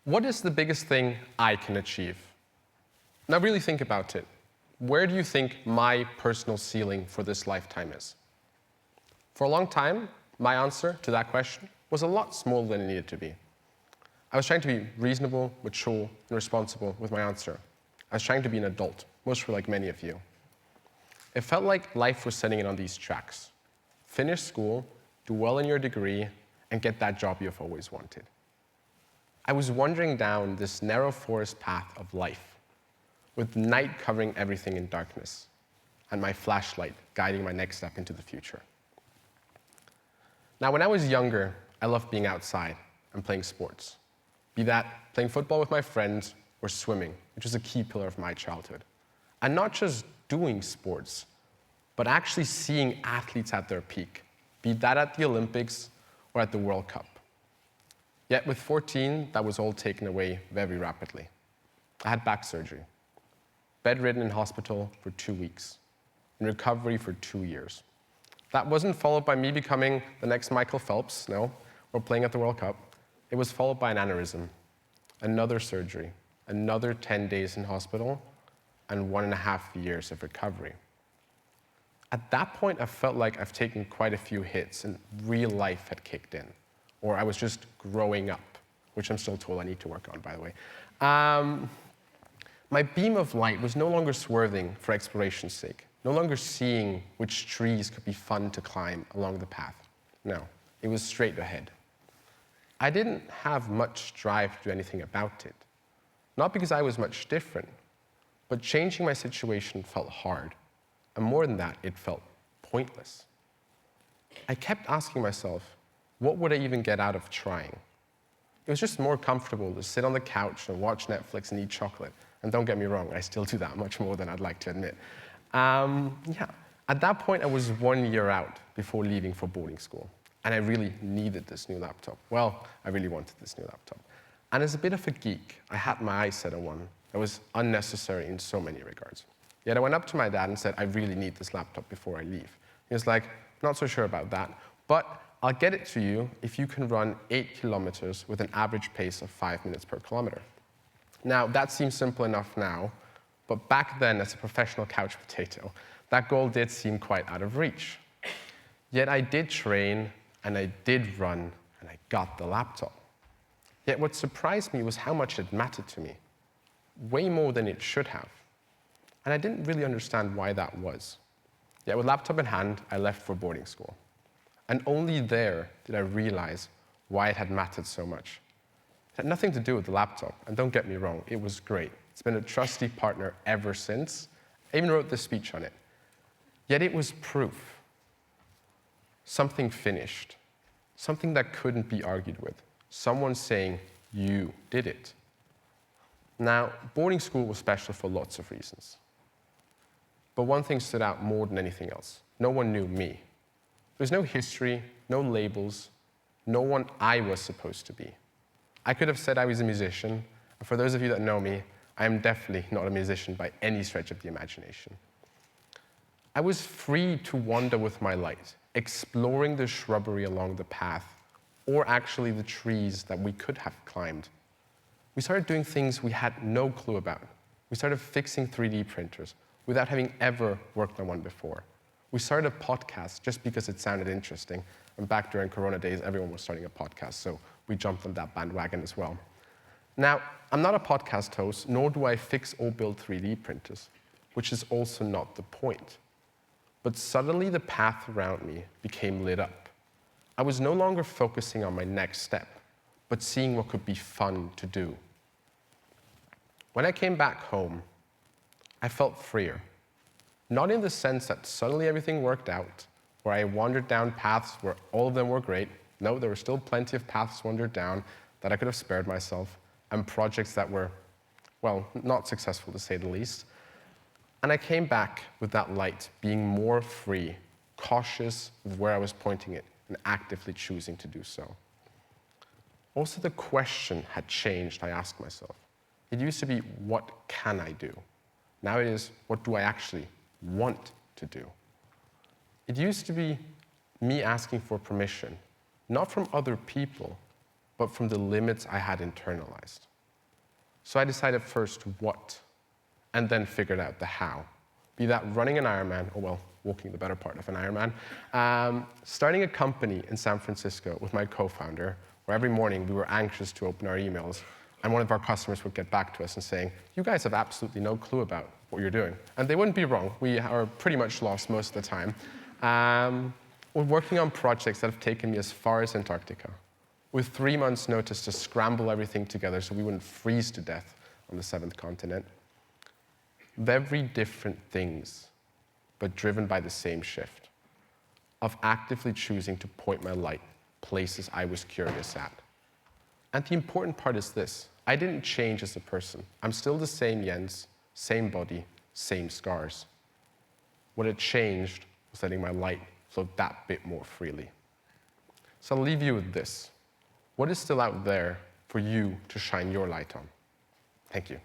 What is the biggest thing I can achieve? Now really think about it. Where do you think my personal ceiling for this lifetime is? For a long time, my answer to that question was a lot smaller than it needed to be. I was trying to be reasonable, mature, and responsible with my answer. I was trying to be an adult, mostly like many of you. It felt like life was setting it on these tracks. Finish school, do well in your degree, and get that job you've always wanted. I was wandering down this narrow forest path of life, with the night covering everything in darkness, and my flashlight guiding my next step into the future. Now, when I was younger, I loved being outside and playing sports. Be that playing football with my friends or swimming, which was a key pillar of my childhood. And not just doing sports, but actually seeing athletes at their peak, be that at the Olympics or at the World Cup. Yet with 14, that was all taken away very rapidly. I had back surgery, bedridden in hospital for 2 weeks, in recovery for 2 years. That wasn't followed by me becoming the next Michael Phelps, no, or playing at the World Cup. It was followed by an aneurysm, another surgery, another 10 days in hospital, and 1.5 years of recovery. At that point, I felt like I've taken quite a few hits and real life had kicked in, or I was just growing up, which I'm still told I need to work on, by the way. My beam of light was no longer swerving for exploration's sake, no longer seeing which trees could be fun to climb along the path. No, it was straight ahead. I didn't have much drive to do anything about it. Not because I was much different, but changing my situation felt hard. And more than that, it felt pointless. I kept asking myself, what would I even get out of trying? It was just more comfortable to sit on the couch and watch Netflix and eat chocolate. And don't get me wrong, I still do that much more than I'd like to admit. At that point, I was 1 year out before leaving for boarding school. And I really needed this new laptop. Well, I really wanted this new laptop. And as a bit of a geek, I had my eyes set on one that was unnecessary in so many regards. Yet I went up to my dad and said, I really need this laptop before I leave. He was like, not so sure about that, but I'll get it to you if you can run 8 kilometers with an average pace of 5 minutes per kilometer. Now, that seems simple enough now, but back then, as a professional couch potato, that goal did seem quite out of reach. Yet I did train, and I did run, and I got the laptop. Yet what surprised me was how much it mattered to me, way more than it should have. And I didn't really understand why that was. Yet with laptop in hand, I left for boarding school. And only there did I realize why it had mattered so much. It had nothing to do with the laptop, and don't get me wrong, it was great. It's been a trusty partner ever since. I even wrote this speech on it. Yet it was proof. Something finished. Something that couldn't be argued with. Someone saying, you did it. Now, boarding school was special for lots of reasons. But one thing stood out more than anything else. No one knew me. There's no history, no labels, no one I was supposed to be. I could have said I was a musician, and for those of you that know me, I am definitely not a musician by any stretch of the imagination. I was free to wander with my light, exploring the shrubbery along the path, or actually the trees that we could have climbed. We started doing things we had no clue about. We started fixing 3D printers without having ever worked on one before. We started a podcast just because it sounded interesting. And back during Corona days, everyone was starting a podcast, so we jumped on that bandwagon as well. Now, I'm not a podcast host, nor do I fix or build 3D printers, which is also not the point. But suddenly the path around me became lit up. I was no longer focusing on my next step, but seeing what could be fun to do. When I came back home, I felt freer. Not in the sense that suddenly everything worked out, where I wandered down paths where all of them were great. No, there were still plenty of paths wandered down that I could have spared myself, and projects that were, well, not successful to say the least. And I came back with that light, being more free, cautious of where I was pointing it, and actively choosing to do so. Also, the question had changed, I asked myself. It used to be, what can I do? Now it is, what do I actually want to do? It used to be me asking for permission, not from other people, but from the limits I had internalized. So I decided first what, and then figured out the how. Be that running an Ironman, or well, walking the better part of an Ironman, starting a company in San Francisco with my co-founder, where every morning we were anxious to open our emails, and one of our customers would get back to us and saying, you guys have absolutely no clue about what you're doing. And they wouldn't be wrong. We are pretty much lost most of the time. We're working on projects that have taken me as far as Antarctica, with 3 months' notice to scramble everything together so we wouldn't freeze to death on the 7th continent. Very different things, but driven by the same shift of actively choosing to point my light places I was curious at. And the important part is this: I didn't change as a person. I'm still the same Jens, same body, same scars. What had changed was letting my light flow that bit more freely. So I'll leave you with this. What is still out there for you to shine your light on? Thank you.